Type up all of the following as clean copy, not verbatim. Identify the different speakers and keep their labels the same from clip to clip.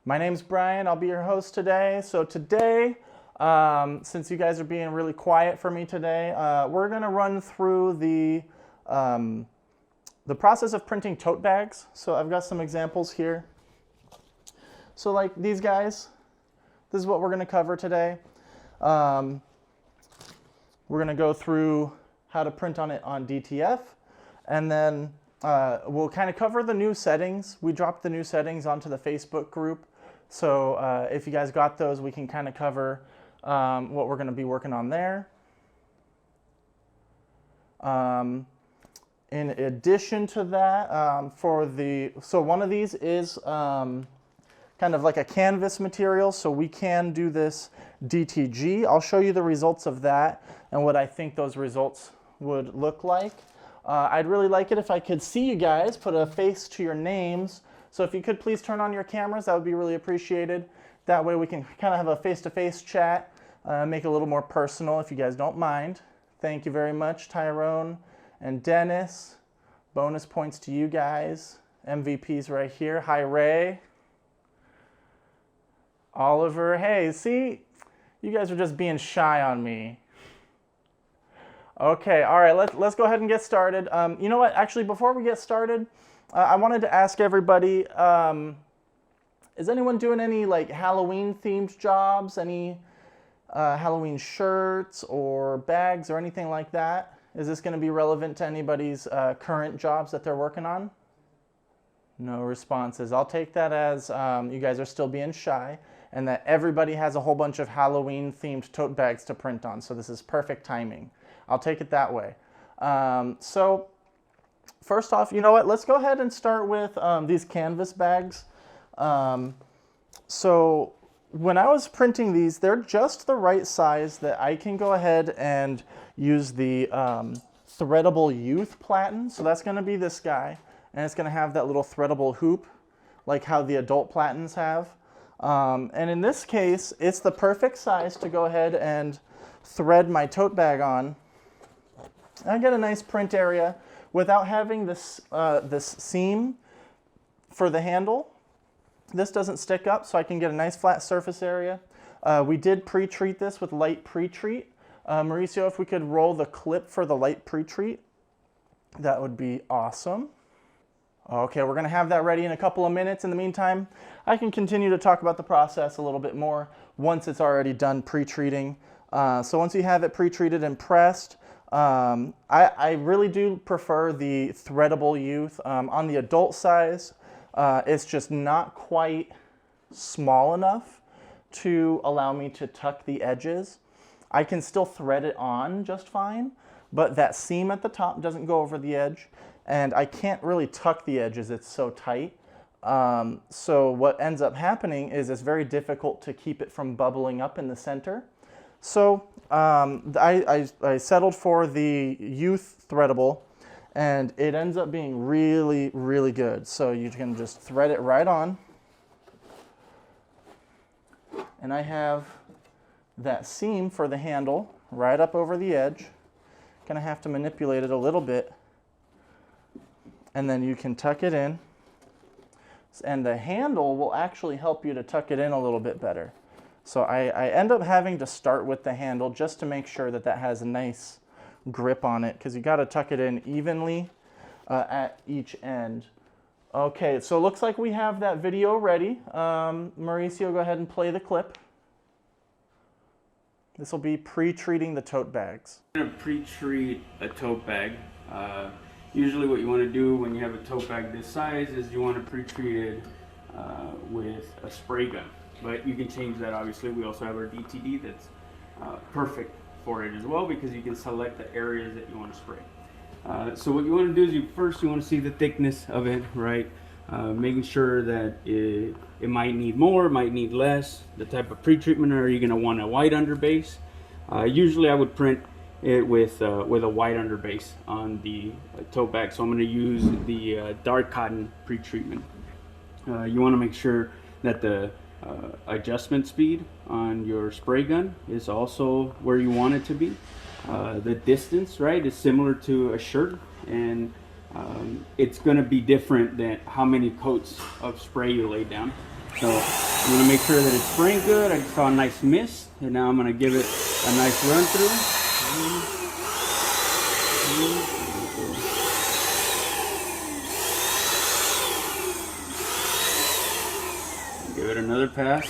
Speaker 1: My name's Brian. I'll be your host today. So today, since you guys are being really quiet for me today, we're going to run through the process of printing tote bags. So I've got some examples here. So like these guys, this is what we're going to cover today. We're going to go through how to print on it on DTF, and then we'll kind of cover the new settings. We dropped the new settings onto the Facebook group. So if you guys got those, we can kind of cover what we're going to be working on there. In addition to that, so one of these is kind of like a canvas material, so we can do this DTG. I'll show you the results of that and what I think those results would look like. I'd really like it if I could see you guys, put a face to your names. So if you could please turn on your cameras, that would be really appreciated. That way we can kind of have a face-to-face chat, make it a little more personal if you guys don't mind. Thank you very much, Tyrone and Dennis. Bonus points to you guys. MVPs right here. Hi, Ray. Oliver. Hey, see? You guys are just being shy on me. Okay, all right, let's go ahead and get started. You know what? Actually, before we get started, I wanted to ask everybody, is anyone doing any like Halloween themed jobs? Any Halloween shirts or bags or anything like that? Is this going to be relevant to anybody's current jobs that they're working on? No responses. I'll take that as you guys are still being shy and that everybody has a whole bunch of Halloween themed tote bags to print on. So this is perfect timing. I'll take it that way. So first off, you know what? Let's go ahead and start with these canvas bags. So when I was printing these, they're just the right size that I can go ahead and use the threadable youth platen. So that's going to be this guy, and it's going to have that little threadable hoop like how the adult platens have. And in this case, it's the perfect size to go ahead and thread my tote bag on. I get a nice print area without having this, this seam for the handle. This doesn't stick up, so I can get a nice flat surface area. We did pre-treat this with light pre-treat. Mauricio, if we could roll the clip for the light pre-treat, that would be awesome. Okay, we're going to have that ready in a couple of minutes. In the meantime, I can continue to talk about the process a little bit more once it's already done pre-treating. So once you have it pre-treated and pressed, I really do prefer the threadable youth. On the adult size, it's just not quite small enough to allow me to tuck the edges. I can still thread it on just fine, but that seam at the top doesn't go over the edge, and I can't really tuck the edges, it's so tight. So what ends up happening is it's very difficult to keep it from bubbling up in the center. So I settled for the youth threadable, and it ends up being really, really good. So you can just thread it right on. And I have that seam for the handle right up over the edge. Gonna have to manipulate it a little bit. And then you can tuck it in. And the handle will actually help you to tuck it in a little bit better. So I end up having to start with the handle just to make sure that that has a nice grip on it, because you got to tuck it in evenly at each end. Okay, so it looks like we have that video ready. Mauricio, go ahead and play the clip. This will be pre-treating the tote bags.
Speaker 2: I'm going to pre-treat a tote bag. Usually what you want to do when you have a tote bag this size is you want to pre-treat it with a spray gun. But you can change that, obviously. We also have our DTD that's perfect for it as well, because you can select the areas that you want to spray. So what you want to do is you want to see the thickness of it, right? Making sure that it might need more, might need less. The type of pre-treatment, are you going to want a white underbase? Usually I would print it with a white underbase on the tote bag. So I'm going to use the dark cotton pre-treatment. You want to make sure that the adjustment speed on your spray gun is also where you want it to be. The distance, right, is similar to a shirt, and it's going to be different than how many coats of spray you lay down. So I'm going to make sure that it's spraying good. I saw a nice mist, and now I'm going to give it a nice run through. Give it another pass.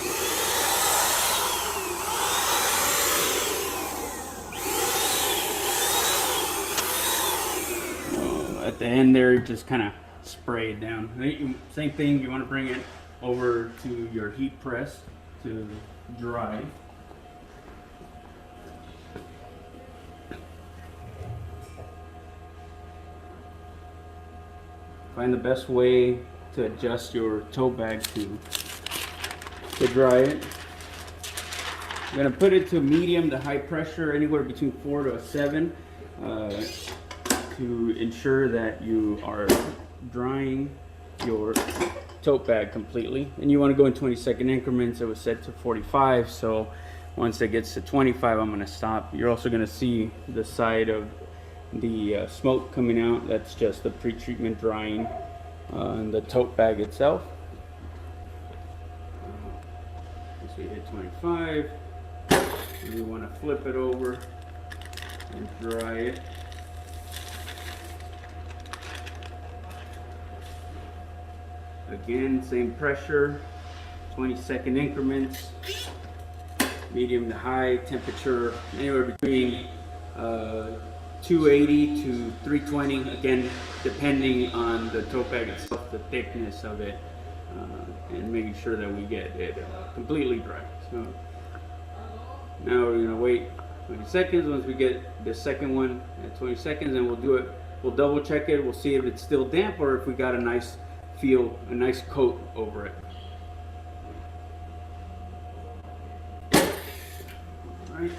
Speaker 2: At the end there, just kind of spray it down. Same thing, you want to bring it over to your heat press to dry. Find the best way to adjust your tote bag to dry it. I'm going to put it to medium to high pressure, anywhere between 4 to 7, to ensure that you are drying your tote bag completely. And you want to go in 20-second increments. It was set to 45, so once it gets to 25, I'm going to stop. You're also going to see the side of the smoke coming out. That's just the pre-treatment drying on the tote bag itself. Once we hit 25, we want to flip it over and dry it. Again, same pressure, 20-second increments, medium to high temperature, anywhere between 280 to 320, again, depending on the tote bag itself, the thickness of it, and making sure that we get it completely dry. So now we're going to wait 20 seconds. Once we get the second one at 20 seconds, and we'll do it, we'll double check it, we'll see if it's still damp or if we got a nice feel, a nice coat over it. Alright,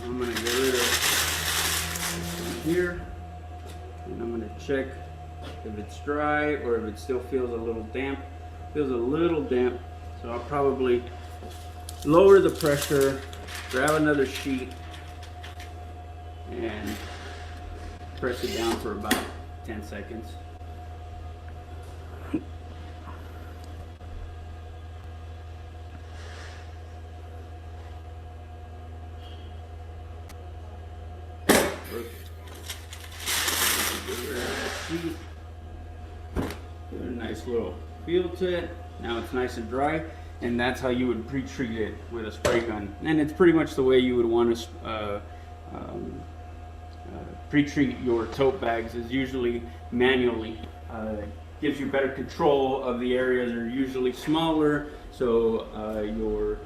Speaker 2: I'm going to get rid of this here, and I'm going to check if it's dry or if it still feels a little damp. Feels a little damp, so I'll probably lower the pressure, grab another sheet, and press it down for about 10 seconds. Give it a nice little feel to it. Now it's nice and dry, and that's how you would pre-treat it with a spray gun. And it's pretty much the way you would want to pre-treat your tote bags, is usually manually. Gives you better control of the areas. Are usually smaller, so your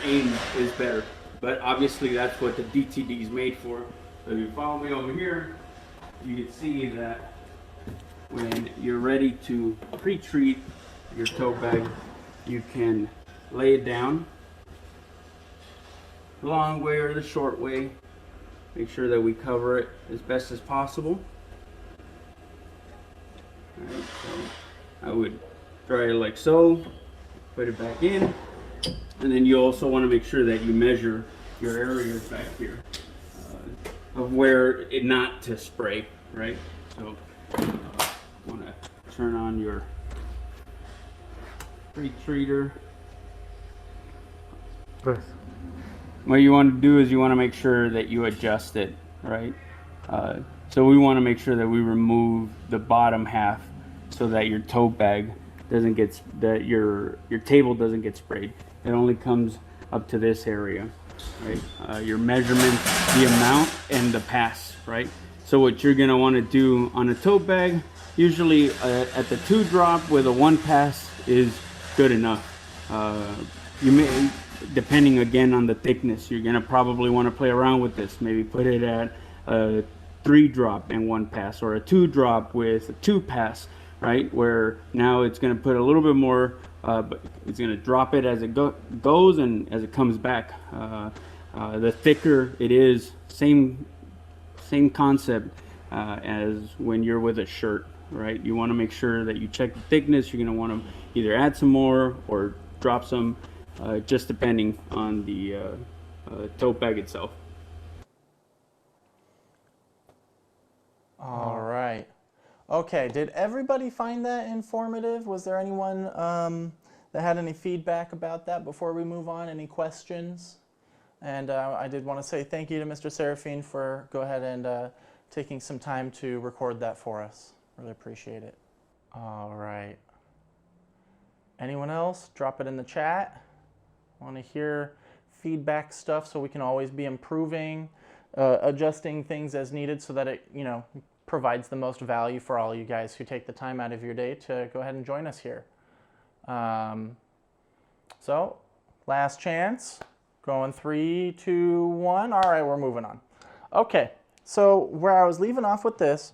Speaker 2: aim is better. But obviously that's what the DTD is made for. So if you follow me over here, you can see that when you're ready to pre-treat your tote bag, you can lay it down the long way or the short way. Make sure that we cover it as best as possible. Alright, so I would dry it like so, put it back in, and then you also want to make sure that you measure your areas back here of where it not to spray, right? So want to turn on your pre-treater. What you want to do is you want to make sure that you adjust it, right? So we want to make sure that we remove the bottom half so that your tote bag doesn't get, that your table doesn't get sprayed. It only comes up to this area, right? Your measurement, the amount, and the pass, right? So what you're gonna want to do on a tote bag, usually at the 2 drop with a 1 pass is good enough. You may, depending again on the thickness, you're gonna probably want to play around with this. Maybe put it at a 3 drop and 1 pass, or a 2 drop with a 2 pass, right? Where now it's gonna put a little bit more, but it's gonna drop it as it goes and as it comes back. The thicker it is, same concept as when you're with a shirt, right? You want to make sure that you check the thickness. You're going to want to either add some more or drop some, just depending on the tote bag itself.
Speaker 1: All right. Okay, did everybody find that informative? Was there anyone that had any feedback about that before we move on? Any questions? And I did want to say thank you to Mr. Serafine for go ahead and taking some time to record that for us. Really appreciate it. All right. Anyone else? Drop it in the chat. Want to hear feedback stuff so we can always be improving, adjusting things as needed so that it, provides the most value for all you guys who take the time out of your day to go ahead and join us here. So, last chance. Going 3, 2, 1. All right, we're moving on. Okay, so where I was leaving off with this,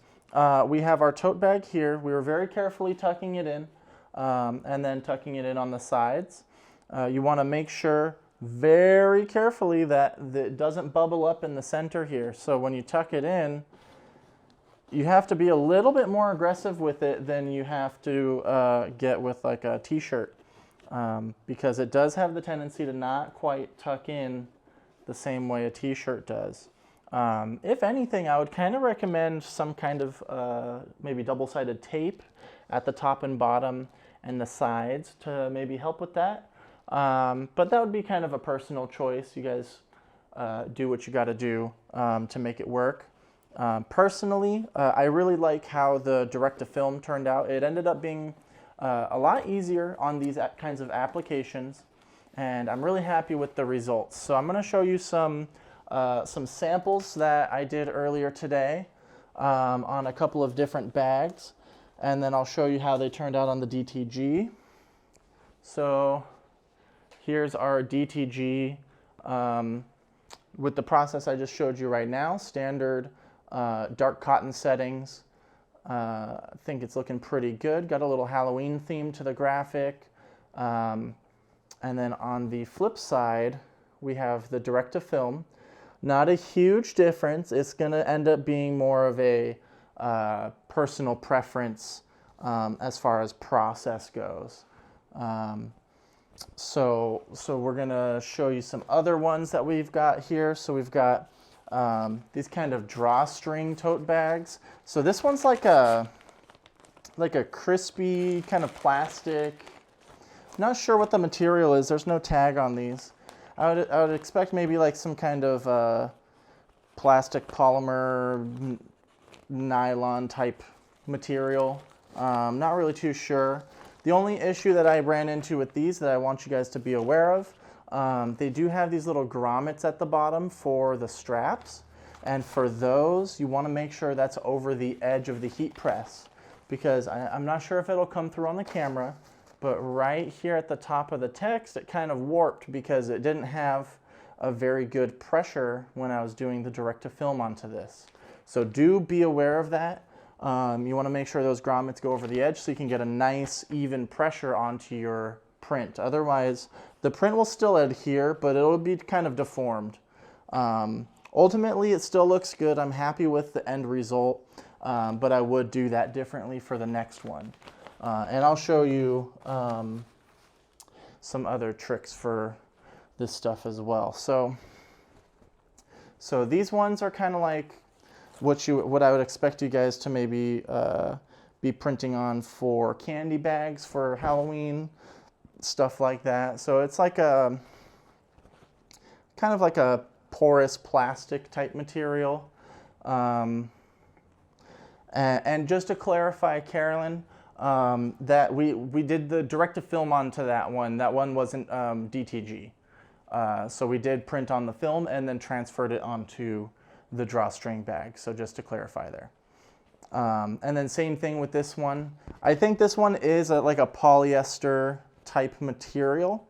Speaker 1: we have our tote bag here. We were very carefully tucking it in and then tucking it in on the sides. You want to make sure very carefully that it doesn't bubble up in the center here. So when you tuck it in, you have to be a little bit more aggressive with it than you have to get with like a t-shirt because it does have the tendency to not quite tuck in the same way a t-shirt does. If anything, I would kind of recommend some kind of maybe double-sided tape at the top and bottom and the sides to maybe help with that. But that would be kind of a personal choice. You guys do what you got to do to make it work. Personally, I really like how the direct-to-film turned out. It ended up being a lot easier on these kinds of applications, and I'm really happy with the results. So I'm going to show you some samples that I did earlier today on a couple of different bags, and then I'll show you how they turned out on the DTG. So here's our DTG with the process I just showed you right now, standard dark cotton settings. I think it's looking pretty good. Got a little Halloween theme to the graphic. And then on the flip side, we have the direct-to-film. Not a huge difference. It's going to end up being more of a personal preference as far as process goes. So we're going to show you some other ones that we've got here. So we've got these kind of drawstring tote bags. So this one's like a crispy kind of plastic. Not sure what the material is. There's no tag on these. I would expect maybe like some kind of plastic polymer nylon type material. Not really too sure. The only issue that I ran into with these that I want you guys to be aware of, they do have these little grommets at the bottom for the straps, and for those you want to make sure that's over the edge of the heat press, because I'm not sure if it'll come through on the camera, but right here at the top of the text it kind of warped because it didn't have a very good pressure when I was doing the direct-to-film onto this. So do be aware of that. You want to make sure those grommets go over the edge so you can get a nice even pressure onto your print. Otherwise, the print will still adhere, but it'll be kind of deformed. Ultimately, it still looks good. I'm happy with the end result, but I would do that differently for the next one. And I'll show you some other tricks for this stuff as well. So these ones are kind of like what I would expect you guys to maybe be printing on for candy bags for Halloween, stuff like that. So it's like a kind of like a porous plastic type material. And just to clarify, Carolyn, that we did the direct-to-film onto that one. That one wasn't DTG. So we did print on the film and then transferred it onto the drawstring bag. So just to clarify there. And then same thing with this one. I think this one is like a polyester type material.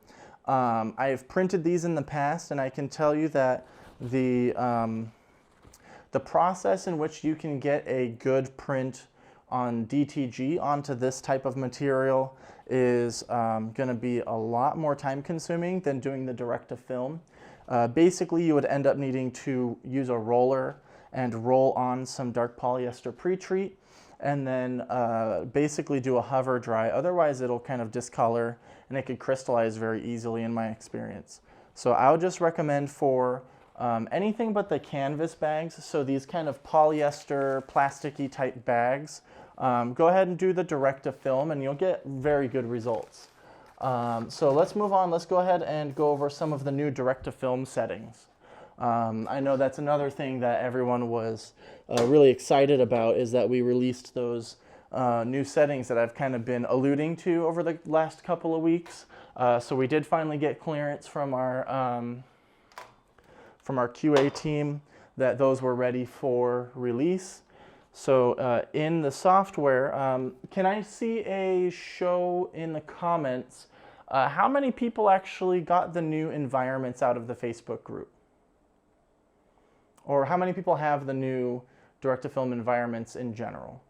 Speaker 1: I've printed these in the past, and I can tell you that the process in which you can get a good print on DTG onto this type of material is going to be a lot more time consuming than doing the direct-to-film. Basically, you would end up needing to use a roller and roll on some dark polyester pretreat, and then basically do a hover dry. Otherwise, it'll kind of discolor and it could crystallize very easily in my experience. So I would just recommend for anything but the canvas bags, so these kind of polyester, plasticky type bags go ahead and do the direct to film and you'll get very good results. So let's move on. Let's go ahead and go over some of the new direct to film settings. I know that's another thing that everyone was really excited about, is that we released those new settings that I've kind of been alluding to over the last couple of weeks. So we did finally get clearance from our QA team that those were ready for release. So in the software, can I see a show in the comments how many people actually got the new environments out of the Facebook group? Or how many people have the new direct-to-film environments in general?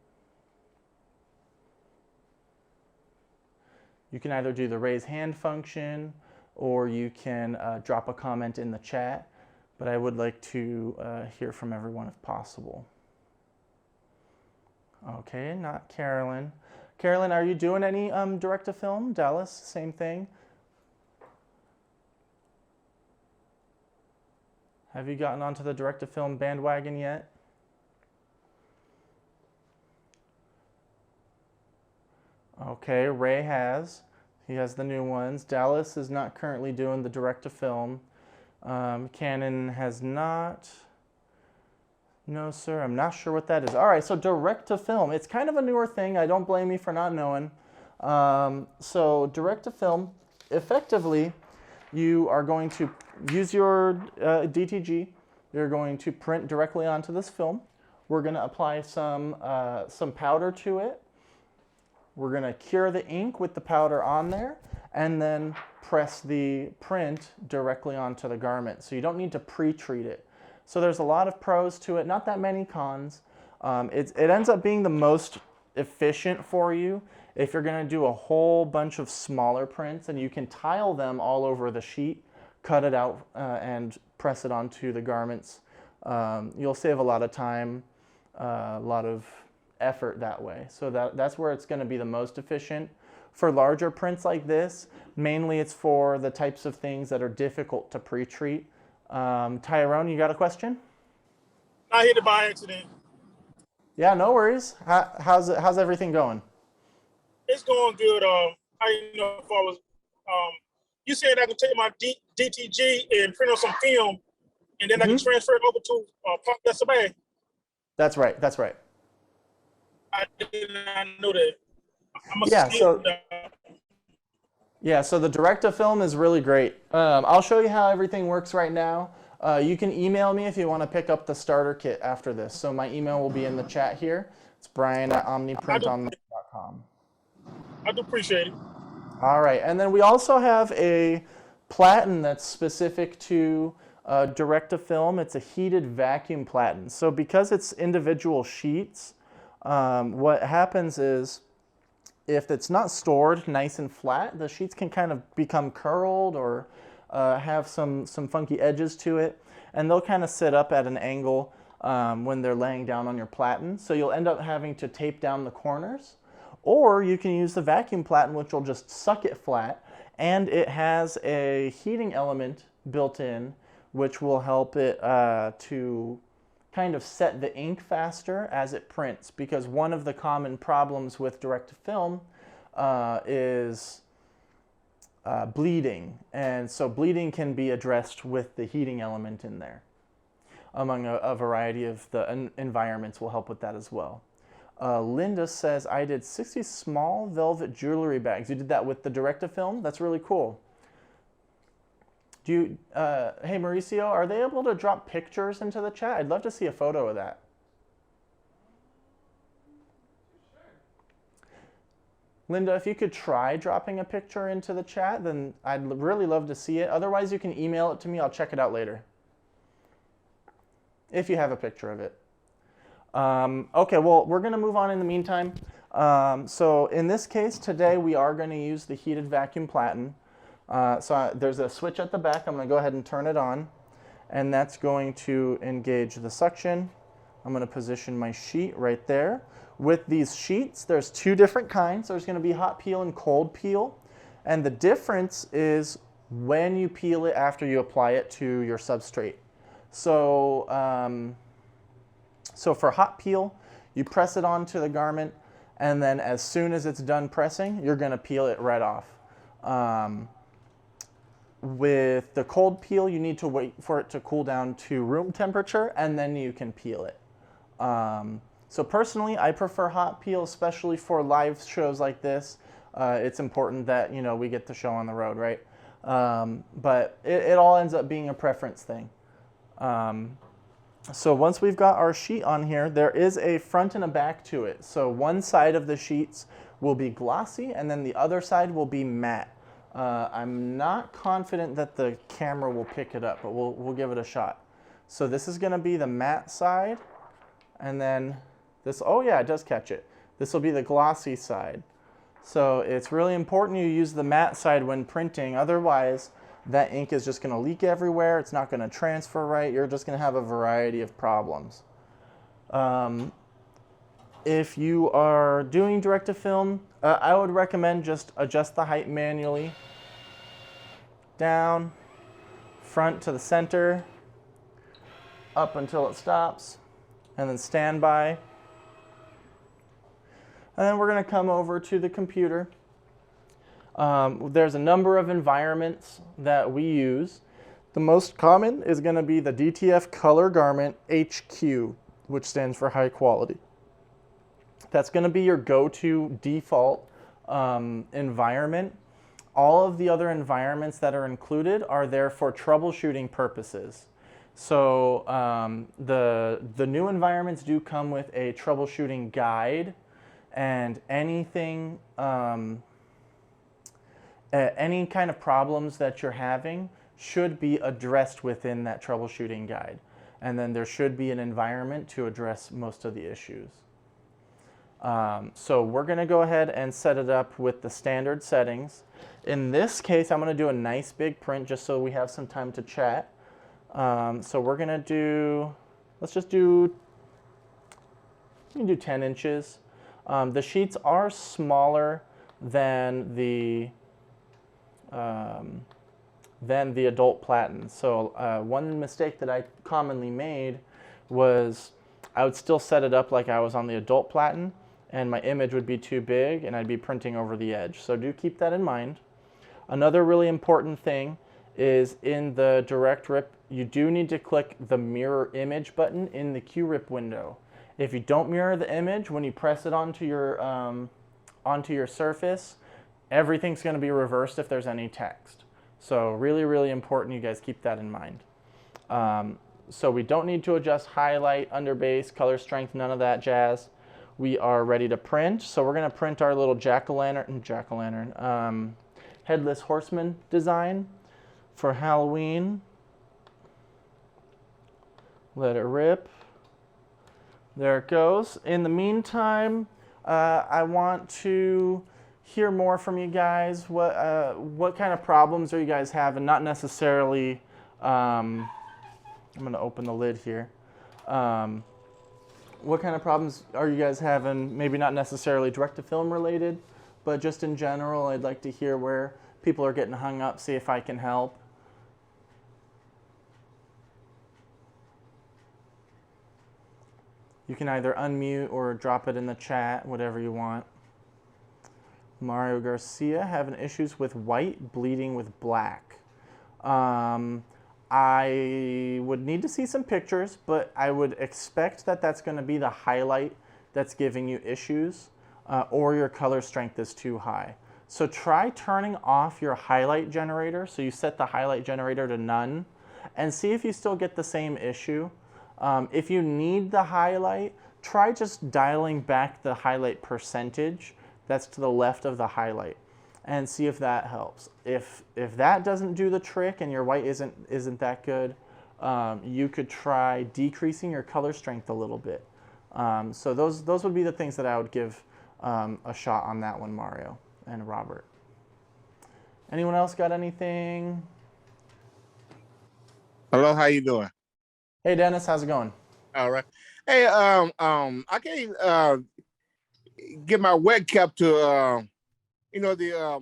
Speaker 1: You can either do the raise hand function or you can drop a comment in the chat, but I would like to hear from everyone if possible. Okay, not Carolyn. Carolyn, are you doing any direct-to-film? Dallas, same thing. Have you gotten onto the direct-to-film bandwagon yet? Okay, Ray has. He has the new ones. Dallas is not currently doing the direct-to-film. Canon has not. No, sir, I'm not sure what that is. All right, so direct-to-film. It's kind of a newer thing. I don't blame you for not knowing. So direct-to-film, effectively, you are going to use your DTG. You're going to print directly onto this film. We're going to apply some powder to it. We're going to cure the ink with the powder on there and then press the print directly onto the garment. So you don't need to pre-treat it. So there's a lot of pros to it, not that many cons. It ends up being the most efficient for you if you're going to do a whole bunch of smaller prints, and you can tile them all over the sheet, cut it out and press it onto the garments. You'll save a lot of time, a lot of effort that way. So that's where it's going to be the most efficient. For larger prints like this, mainly it's for the types of things that are difficult to pre-treat. Tyrone, you got a question?
Speaker 3: I hit it by accident.
Speaker 1: Yeah, no worries. How's everything going?
Speaker 3: It's going good. I know if I was, you said I could take my DTG and print on some film, and then I can transfer it over to Tote Bags.
Speaker 1: That's right. That's right.
Speaker 3: I did not know that.
Speaker 1: So the direct-to-film is really great. I'll show you how everything works right now. You can email me if you want to pick up the starter kit after this. So my email will be in the chat here. It's brian@omniprintonline.com.
Speaker 3: I do appreciate it.
Speaker 1: All right, and then we also have a Platen that's specific to direct-to-film. It's a heated vacuum Platen. So because it's individual sheets, what happens is if it's not stored nice and flat, the sheets can kind of become curled or have some funky edges to it, and they'll kind of sit up at an angle when they're laying down on your Platen. So you'll end up having to tape down the corners, or you can use the vacuum Platen, which will just suck it flat, and it has a heating element built in, which will help it to kind of set the ink faster as it prints, because one of the common problems with direct-to-film is bleeding, and so bleeding can be addressed with the heating element in there. Among a variety of the environments will help with that as well. Linda says, I did 60 small velvet jewelry bags. You did that with the direct-to-film? That's really cool. Do you, hey Mauricio, are they able to drop pictures into the chat? I'd love to see a photo of that. Linda, if you could try dropping a picture into the chat, then I'd really love to see it. Otherwise, you can email it to me. I'll check it out later, if you have a picture of it. Okay, well, we're going to move on in the meantime. So in this case, today, we are going to use the heated vacuum Platen. There's a switch at the back. I'm going to go ahead and turn it on, and that's going to engage the suction. I'm going to position my sheet right there. With these sheets, there's two different kinds. There's going to be hot peel and cold peel, and the difference is when you peel it after you apply it to your substrate. So, so for hot peel, you press it onto the garment, and then as soon as it's done pressing, you're going to peel it right off. With the cold peel, you need to wait for it to cool down to room temperature, and then you can peel it. So personally, I prefer hot peel, especially for live shows like this. It's important that, you know, we get the show on the road, right? But it all ends up being a preference thing. So once we've got our sheet on here, there is a front and a back to it. So one side of the sheets will be glossy, and then the other side will be matte. I'm not confident that the camera will pick it up, but we'll give it a shot. So this is going to be the matte side, and then this, oh yeah, it does catch it. This will be the glossy side. So it's really important you use the matte side when printing, otherwise that ink is just going to leak everywhere, it's not going to transfer right, you're just going to have a variety of problems. If you are doing direct-to-film, I would recommend just adjust the height manually. Down, front to the center, up until it stops, and then stand by. And then we're going to come over to the computer. There's a number of environments that we use. The most common is going to be the DTF Color Garment HQ, which stands for high quality. That's going to be your go-to default environment. All of the other environments that are included are there for troubleshooting purposes. So the new environments do come with a troubleshooting guide, and anything, any kind of problems that you're having should be addressed within that troubleshooting guide. And then there should be an environment to address most of the issues. So we're going to go ahead and set it up with the standard settings. In this case, I'm going to do a nice big print just so we have some time to chat. So we're going to do, let's just do, we can do 10 inches. The sheets are smaller than the adult Platen. So one mistake that I commonly made was I would still set it up like I was on the adult Platen, and my image would be too big and I'd be printing over the edge. So do keep that in mind. Another really important thing is in the direct rip, you do need to click the mirror image button in the QRip window. If you don't mirror the image, when you press it onto your surface, everything's going to be reversed if there's any text. So really, really important you guys keep that in mind. So we don't need to adjust highlight, underbase, color strength, none of that jazz. We are ready to print. So we're going to print our little jack-o'-lantern, headless horseman design for Halloween. Let it rip. There it goes. In the meantime, I want to hear more from you guys. What kind of problems are you guys having? Not necessarily, I'm going to open the lid here. What kind of problems are you guys having? Maybe not necessarily direct-to-film related, but just in general, I'd like to hear where people are getting hung up, see if I can help. You can either unmute or drop it in the chat, whatever you want. Mario Garcia having issues with white bleeding with black. I would need to see some pictures, but I would expect that that's going to be the highlight that's giving you issues, or your color strength is too high. So try turning off your highlight generator. So you set the highlight generator to none and see if you still get the same issue. If you need the highlight, try just dialing back the highlight percentage that's to the left of the highlight and see if that helps. If that doesn't do the trick and your white isn't that good, you could try decreasing your color strength a little bit. So those would be the things that I would give a shot on that one, Mario and Robert. Anyone else got anything?
Speaker 4: Hello, how you doing?
Speaker 1: Hey Dennis, how's it going?
Speaker 4: All right. Hey, I can't get my wet cap to you know, the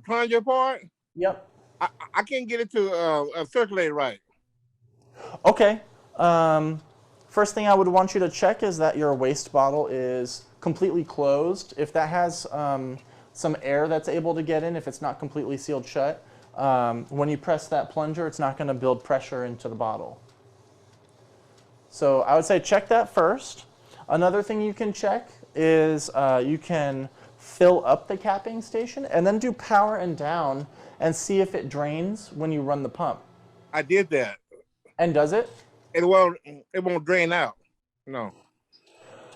Speaker 4: plunger part.
Speaker 1: Yep.
Speaker 4: I can't get it to circulate right.
Speaker 1: Okay. First thing I would want you to check is that your waste bottle is completely closed, if that has some air that's able to get in, if it's not completely sealed shut, when you press that plunger, it's not going to build pressure into the bottle. So I would say check that first. Another thing you can check is you can fill up the capping station and then do power and down and see if it drains when you run the pump.
Speaker 4: I did that.
Speaker 1: And does it?
Speaker 4: It won't drain out. No.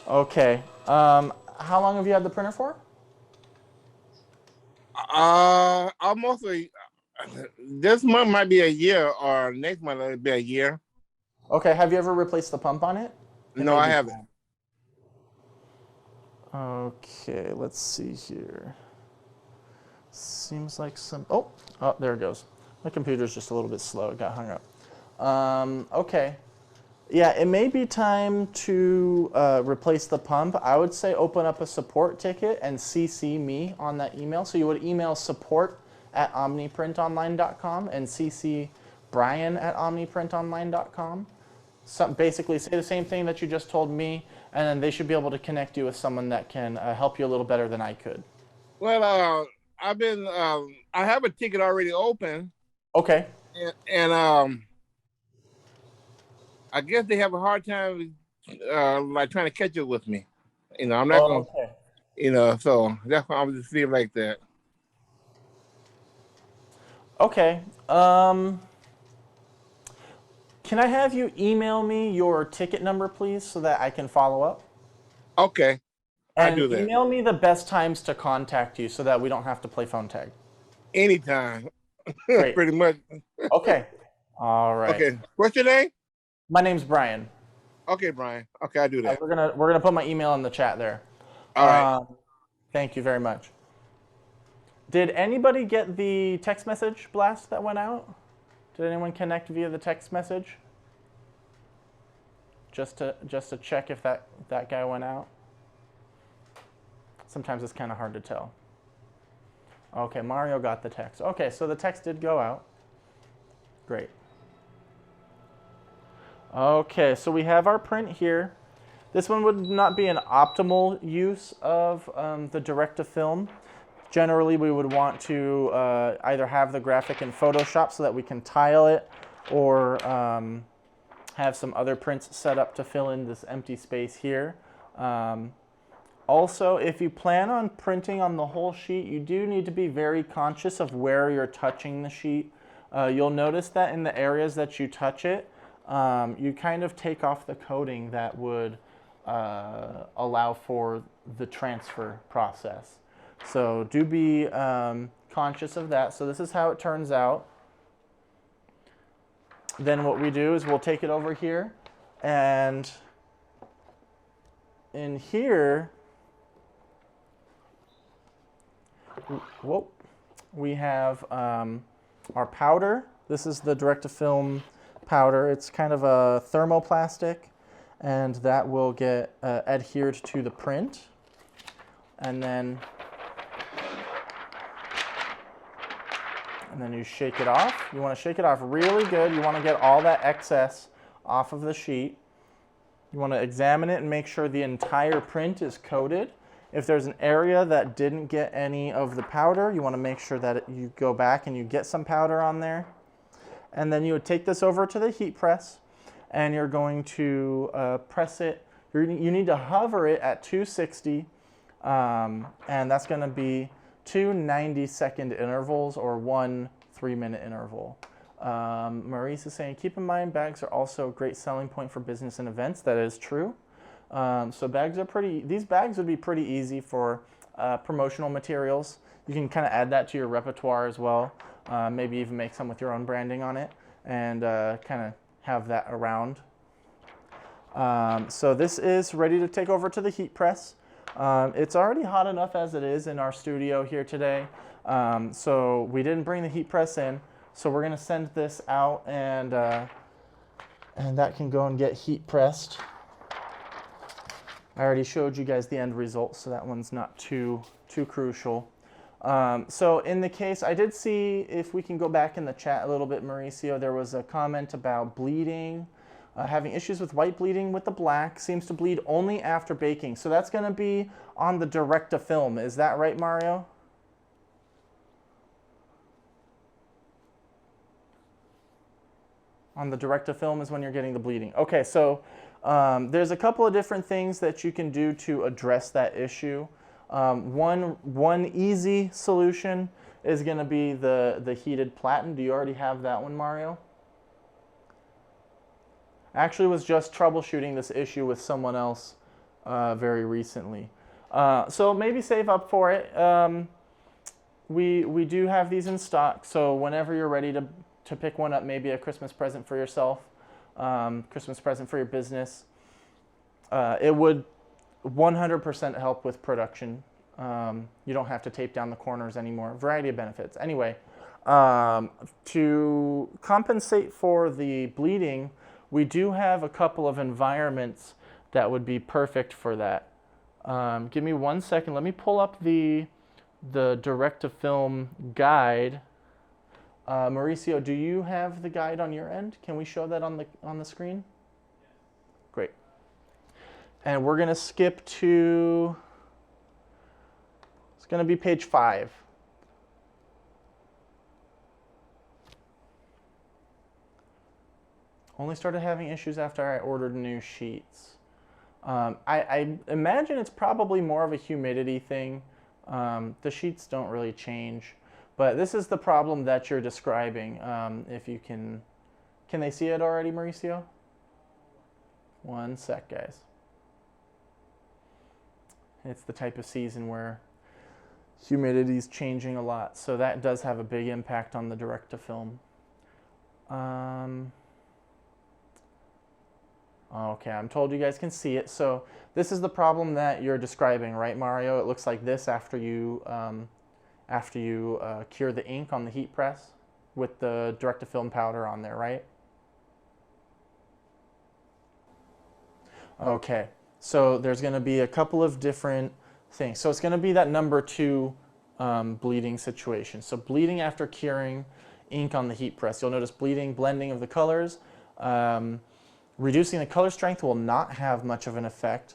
Speaker 1: Okay. How long have you had the printer for?
Speaker 4: Almost this month might be a year, or next month it'll be a year.
Speaker 1: Okay. Have you ever replaced the pump on it?
Speaker 4: No, I haven't.
Speaker 1: Okay, let's see here. Seems like some, oh, there it goes. My computer's just a little bit slow, it got hung up. Okay, yeah, it may be time to replace the pump. I would say open up a support ticket and CC me on that email. So you would email support@omniprintonline.com and CC Brian at omniprintonline.com. Basically say the same thing that you just told me, and then they should be able to connect you with someone that can help you a little better than I could.
Speaker 4: Well, I have a ticket already open.
Speaker 1: Okay.
Speaker 4: And I guess they have a hard time like trying to catch up with me. You know, I'm not going.
Speaker 1: Okay.
Speaker 4: You know, so that's why I'm just feeling like that.
Speaker 1: Okay. Can I have you email me your ticket number, please, so that I can follow up?
Speaker 4: Okay.
Speaker 1: And
Speaker 4: I do that.
Speaker 1: email me the best times to contact you so that we don't have to play phone tag.
Speaker 4: Anytime.
Speaker 1: Great.
Speaker 4: Pretty much.
Speaker 1: Okay. All right.
Speaker 4: Okay. What's your name?
Speaker 1: My name's Brian.
Speaker 4: Okay, Brian. Okay, I do that.
Speaker 1: We're gonna put my email in the chat there.
Speaker 4: All right.
Speaker 1: Thank you very much. Did anybody get the text message blast that went out? Did anyone connect via the text message? Just to check if that guy went out. Sometimes it's kind of hard to tell. Okay, Mario got the text. Okay, so the text did go out. Great. Okay, so we have our print here. This one would not be an optimal use of the direct-to-film. Generally, we would want to either have the graphic in Photoshop so that we can tile it, or have some other prints set up to fill in this empty space here. Also, if you plan on printing on the whole sheet, you do need to be very conscious of where you're touching the sheet. You'll notice that in the areas that you touch it, you kind of take off the coating that would allow for the transfer process. So do be conscious of that. So this is how it turns out. Then what we do is we'll take it over here, and in here, we have our powder. This is the direct-to-film powder. It's kind of a thermoplastic, and that will get adhered to the print. And then you shake it off. You want to shake it off really good. You want to get all that excess off of the sheet. You want to examine it and make sure the entire print is coated. If there's an area that didn't get any of the powder, you want to make sure that you go back and you get some powder on there. And then you would take this over to the heat press, and you're going to press it. You need to hover it at 260, and that's going to be 2 90-second intervals or 1 3-minute interval. Maurice is saying, keep in mind bags are also a great selling point for business and events. That is true. So these bags would be pretty easy for promotional materials. You can kind of add that to your repertoire as well. Maybe even make some with your own branding on it, and kind of have that around. So this is ready to take over to the heat press. It's already hot enough as it is in our studio here today. So we didn't bring the heat press in. So we're gonna send this out, and that can go and get heat pressed. I already showed you guys the end result, so that one's not too crucial. So in the case, I did see, if we can go back in the chat a little bit, Mauricio, there was a comment about bleeding. Having issues with white bleeding with the black, seems to bleed only after baking. So that's going to be on the direct-to-film. Is that right, Mario? On the direct-to-film is when you're getting the bleeding. Okay, so there's a couple of different things that you can do to address that issue. One easy solution is going to be the heated platen. Do you already have that one, Mario? Actually was just troubleshooting this issue with someone else very recently. So maybe save up for it. We do have these in stock, so whenever you're ready to pick one up, maybe a Christmas present for yourself, Christmas present for your business, it would 100% help with production. You don't have to tape down the corners anymore. Variety of benefits. Anyway, to compensate for the bleeding, we do have a couple of environments that would be perfect for that. Give me 1 second. Let me pull up the direct-to-film guide. Mauricio, do you have the guide on your end? Can we show that on the screen? Great. And we're going to skip to, it's going to be page 5. Only started having issues after I ordered new sheets. I imagine it's probably more of a humidity thing. The sheets don't really change. But this is the problem that you're describing. If you can they see it already, Mauricio? 1 sec, guys. It's the type of season where humidity is changing a lot. So that does have a big impact on the direct-to-film. Okay, I'm told you guys can see it. So this is the problem that you're describing, right, Mario? It looks like this after you cure the ink on the heat press with the direct-to-film powder on there, right? Okay, so there's going to be a couple of different things. So it's going to be that number 2 bleeding situation. So bleeding after curing ink on the heat press. You'll notice bleeding, blending of the colors. Reducing the color strength will not have much of an effect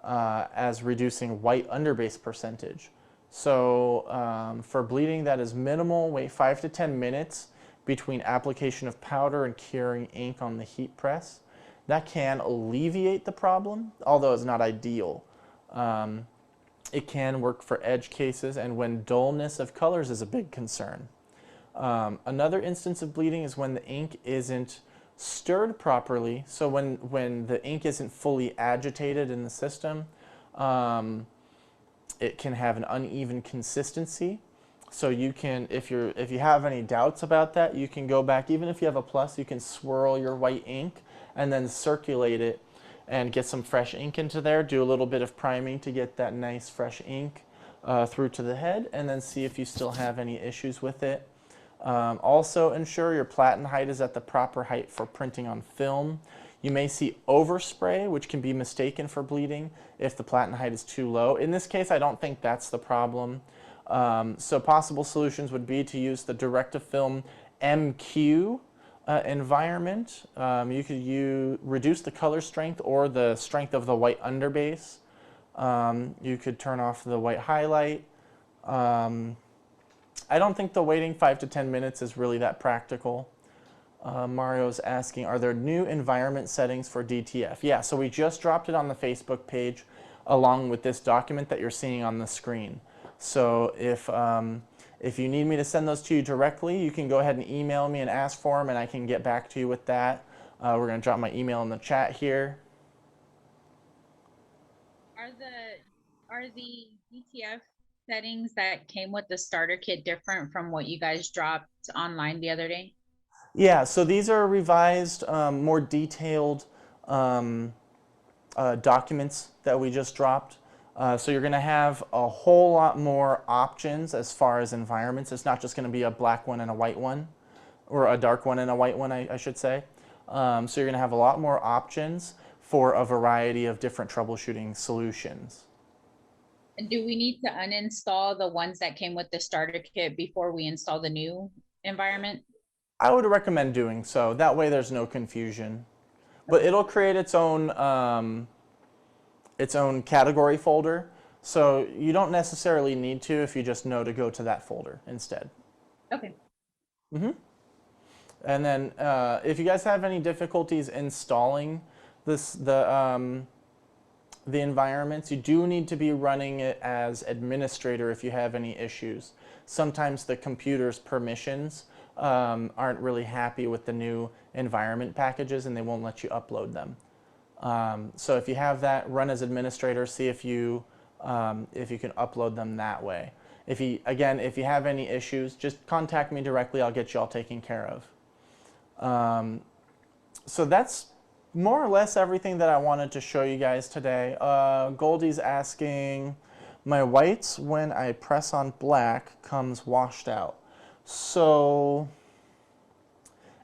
Speaker 1: as reducing white underbase percentage. So for bleeding that is minimal, wait 5 to 10 minutes between application of powder and curing ink on the heat press. That can alleviate the problem, although it's not ideal. It can work for edge cases and when dullness of colors is a big concern. Another instance of bleeding is when the ink isn't stirred properly. So when the ink isn't fully agitated in the system, it can have an uneven consistency. So you can, if you have any doubts about that, you can go back, even if you have a plus, you can swirl your white ink and then circulate it and get some fresh ink into there. Do a little bit of priming to get that nice fresh ink through to the head, and then see if you still have any issues with it. Also ensure your platen height is at the proper height for printing on film. You may see overspray, which can be mistaken for bleeding if the platen height is too low. In this case, I don't think that's the problem. So possible solutions would be to use the direct-to-film MQ environment. You could reduce the color strength or the strength of the white underbase. You could turn off the white highlight. I don't think the waiting 5 to 10 minutes is really that practical. Mario's asking, are there new environment settings for DTF? Yeah, so we just dropped it on the Facebook page along with this document that you're seeing on the screen. So if you need me to send those to you directly, you can go ahead and email me and ask for them, and I can get back to you with that. We're going to drop my email in the chat here.
Speaker 5: Are the DTF settings that came with the starter kit different from what you guys dropped online the other day?
Speaker 1: Yeah, so these are revised, more detailed documents that we just dropped. So you're going to have a whole lot more options as far as environments. It's not just going to be a black one and a white one, or a dark one and a white one, I should say. So you're going to have a lot more options for a variety of different troubleshooting solutions.
Speaker 5: And do we need to uninstall the ones that came with the starter kit before we install the new environment?
Speaker 1: I would recommend doing so. That way there's no confusion. but it'll create its own category folder. So you don't necessarily need to if you just know to go to that folder instead.
Speaker 5: Okay.
Speaker 1: And then if you guys have any difficulties installing the environments, you do need to be running it as administrator if you have any issues. Sometimes the computer's permissions aren't really happy with the new environment packages and they won't let you upload them. So if you have that, run as administrator, see if you can upload them that way. If you have any issues, just contact me directly. I'll get you all taken care of. So that's more or less everything that I wanted to show you guys today. Goldie's asking, my whites when I press on black comes washed out. So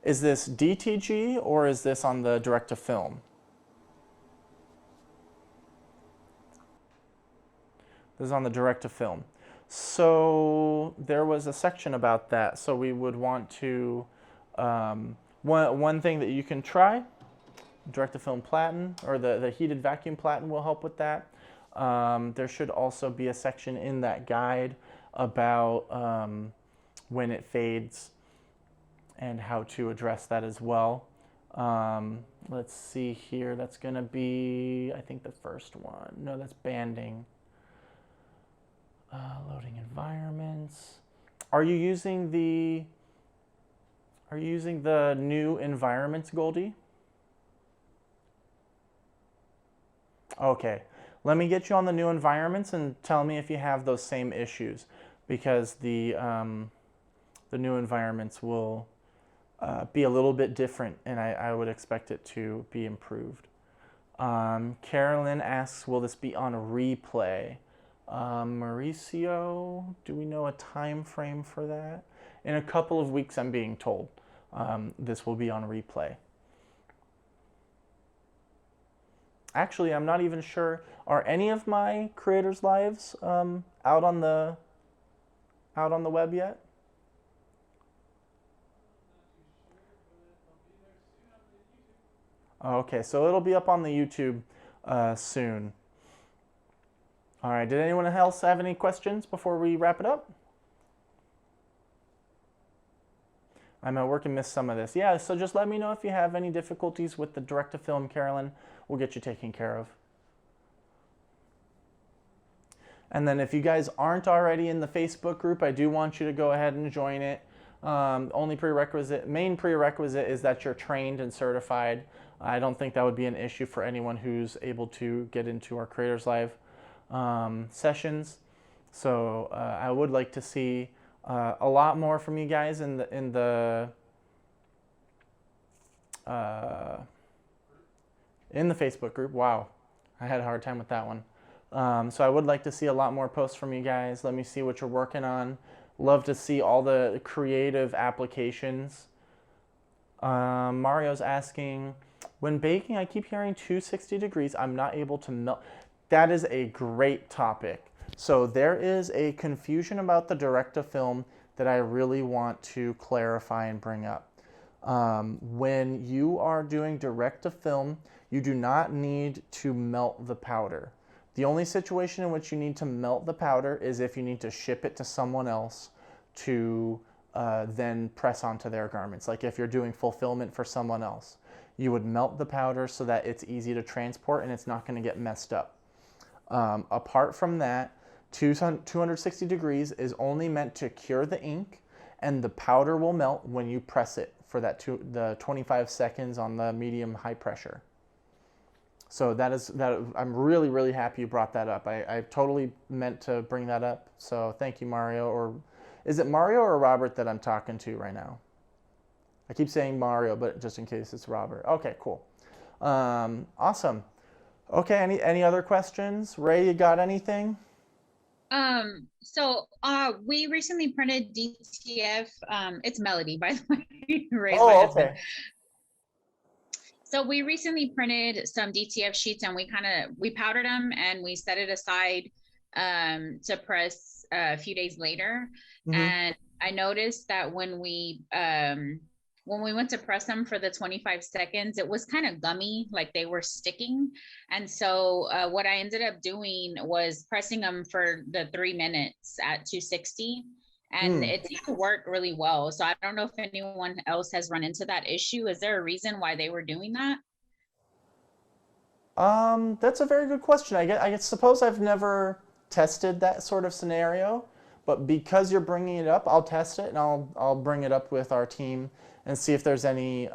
Speaker 1: is this DTG or is this on the direct to film? This is on the direct to film. So there was a section about that. So we would want to, one thing that you can try, direct to film Platen, or the heated vacuum Platen will help with that. There should also be a section in that guide about when it fades and how to address that as well. Let's see here, that's gonna be, I think the first one. No, that's banding. Loading environments. Are you using the new environments, Goldie? Okay, let me get you on the new environments and tell me if you have those same issues, because the new environments will be a little bit different, and I would expect it to be improved. Carolyn asks, will this be on replay? Mauricio, do we know a time frame for that? In a couple of weeks, I'm being told this will be on replay. Actually, I'm not even sure. Are any of my creators' lives out on the web yet? Okay, so it'll be up on the YouTube soon. All right, did anyone else have any questions before we wrap it up? I'm at work and missed some of this. Yeah, so just let me know if you have any difficulties with the direct-to-film, Carolyn. We'll get you taken care of. And then if you guys aren't already in the Facebook group, I do want you to go ahead and join it. Main prerequisite is that you're trained and certified. I don't think that would be an issue for anyone who's able to get into our Creators Live sessions. So I would like to see a lot more from you guys in the Facebook group. Wow, I had a hard time with that one. So I would like to see a lot more posts from you guys. Let me see what you're working on. Love to see all the creative applications. Mario's asking, when baking, I keep hearing 260 degrees. I'm not able to melt. That is a great topic. So there is a confusion about the direct-to-film that I really want to clarify and bring up. When you are doing direct-to-film, you do not need to melt the powder. The only situation in which you need to melt the powder is if you need to ship it to someone else to then press onto their garments. Like if you're doing fulfillment for someone else, you would melt the powder so that it's easy to transport and it's not going to get messed up. Apart from that, 260 degrees is only meant to cure the ink, and the powder will melt when you press it for the 25 seconds on the medium high pressure. So I'm really, really happy you brought that up. I totally meant to bring that up. So thank you, Mario. Or is it Mario or Robert that I'm talking to right now? I keep saying Mario, but just in case it's Robert. Okay, cool. Awesome. Okay, any other questions? Ray, you got anything?
Speaker 5: We recently printed DTF. It's Melody, by the way. Ray's
Speaker 1: Oh,
Speaker 5: my
Speaker 1: okay.
Speaker 5: husband. So we recently printed some DTF sheets, and we powdered them and we set it aside to press a few days later.
Speaker 1: Mm-hmm.
Speaker 5: And I noticed that when we when we went to press them for the 25 seconds, it was kind of gummy, like they were sticking. And so what I ended up doing was pressing them for the 3 minutes at 260. And it seemed to work really well. So I don't know if anyone else has run into that issue. Is there a reason why they were doing that?
Speaker 1: That's a very good question. I suppose I've never tested that sort of scenario, but because you're bringing it up, I'll test it and I'll bring it up with our team and see if there's any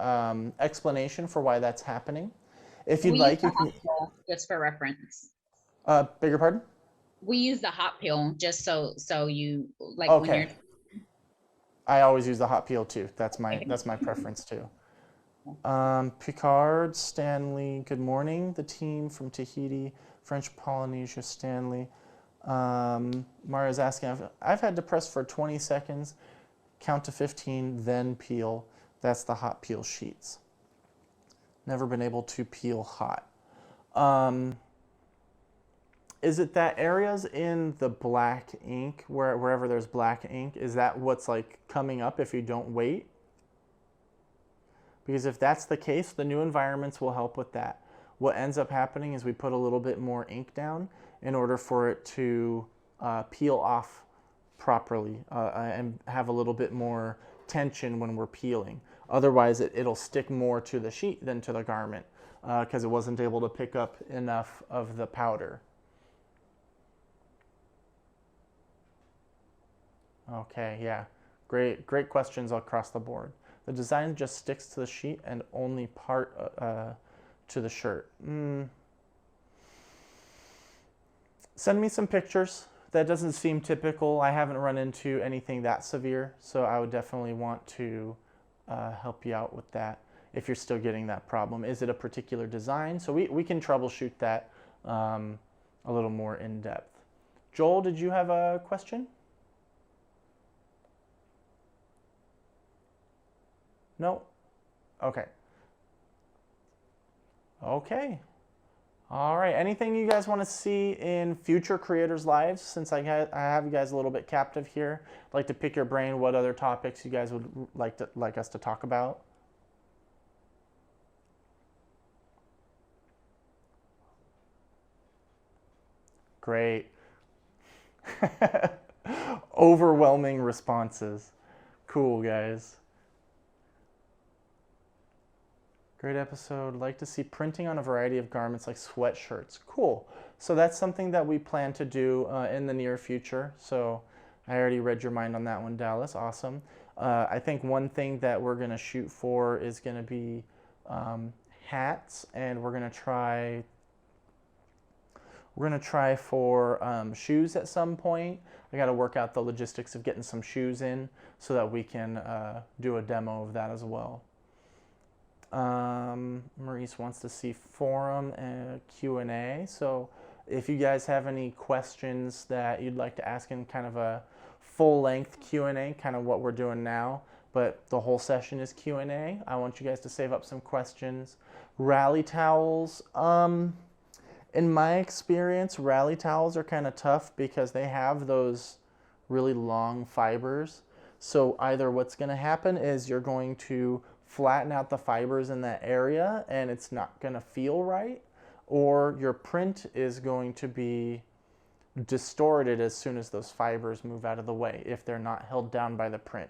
Speaker 1: explanation for why that's happening. If you'd like, you can.
Speaker 5: Just for reference.
Speaker 1: Beg your pardon?
Speaker 5: We use the hot peel just so you like
Speaker 1: Okay.
Speaker 5: when you're.
Speaker 1: I always use the hot peel too. That's my preference too. Picard, Stanley, good morning. The team from Tahiti, French Polynesia, Stanley. Maria's asking, I've had to press for 20 seconds, count to 15, then peel. That's the hot peel sheets. Never been able to peel hot. Is it that areas in the black ink, wherever there's black ink, is that what's like coming up if you don't wait? Because if that's the case, the new environments will help with that. What ends up happening is we put a little bit more ink down in order for it to peel off properly and have a little bit more tension when we're peeling. Otherwise, it'll stick more to the sheet than to the garment because it wasn't able to pick up enough of the powder. Okay, yeah, great questions across the board. The design just sticks to the sheet and only part to the shirt. Send me some pictures. That doesn't seem typical. I haven't run into anything that severe, so I would definitely want to help you out with that if you're still getting that problem. Is it a particular design? So we can troubleshoot that a little more in depth. Joel, did you have a question? No? Okay. Okay. All right. Anything you guys want to see in future creators' lives? Since I have you guys a little bit captive here, I'd like to pick your brain. What other topics you guys would like us to talk about? Great. Overwhelming responses. Cool, guys. Great episode. Like to see printing on a variety of garments like sweatshirts. Cool. So that's something that we plan to do in the near future. So I already read your mind on that one, Dallas. Awesome. I think one thing that we're going to shoot for is going to be hats, and we're going to try for shoes at some point. I got to work out the logistics of getting some shoes in so that we can do a demo of that as well. Maurice wants to see forum and Q&A. So if you guys have any questions that you'd like to ask in kind of a full-length Q&A, kind of what we're doing now, but the whole session is Q&A, I want you guys to save up some questions. Rally towels. In my experience, rally towels are kind of tough because they have those really long fibers. So either what's going to happen is you're going to flatten out the fibers in that area and it's not going to feel right, or your print is going to be distorted as soon as those fibers move out of the way if they're not held down by the print.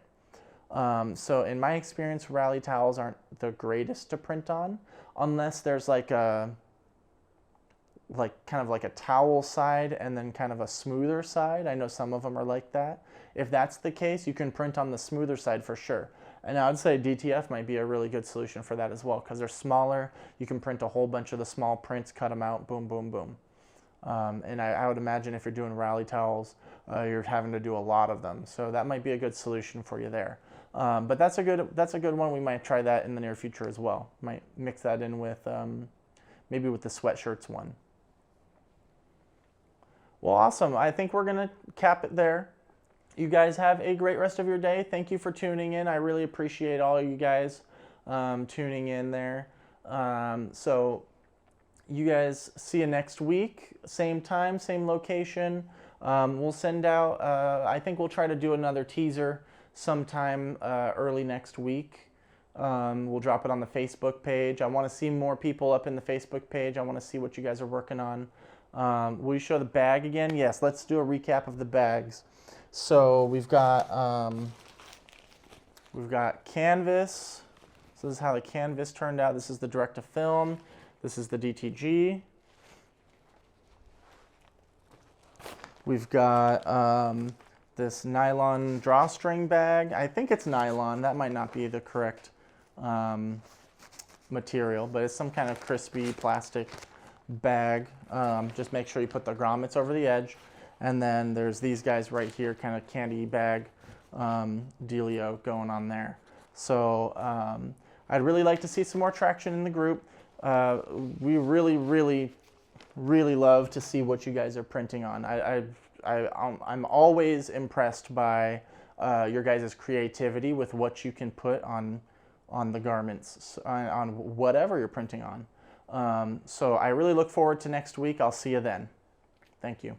Speaker 1: So in my experience, rally towels aren't the greatest to print on unless there's like kind of like a towel side and then kind of a smoother side. I know some of them are like that. If that's the case, you can print on the smoother side for sure. And I would say DTF might be a really good solution for that as well because they're smaller. You can print a whole bunch of the small prints, cut them out, boom, boom, boom. And I would imagine if you're doing rally towels, you're having to do a lot of them. So that might be a good solution for you there. But that's a good one. We might try that in the near future as well. Might mix that in with maybe with the sweatshirts one. Well, awesome. I think we're going to cap it there. You guys have a great rest of your day. Thank you for tuning in. I really appreciate all of you guys tuning in there. So you guys see you next week. Same time, same location. We'll send out, I think we'll try to do another teaser sometime early next week. We'll drop it on the Facebook page. I want to see more people up in the Facebook page. I want to see what you guys are working on. Will you show the bag again? Yes, let's do a recap of the bags. So we've got canvas. So this is how the canvas turned out. This is the direct to film. This is the DTG. We've got this nylon drawstring bag. I think it's nylon. That might not be the correct material, but it's some kind of crispy plastic bag. Just make sure you put the grommets over the edge. And then there's these guys right here, kind of candy bag dealio going on there. So I'd really like to see some more traction in the group. We really love to see what you guys are printing on. I'm always impressed by your guys' creativity with what you can put on the garments, on whatever you're printing on. So I really look forward to next week. I'll see you then. Thank you.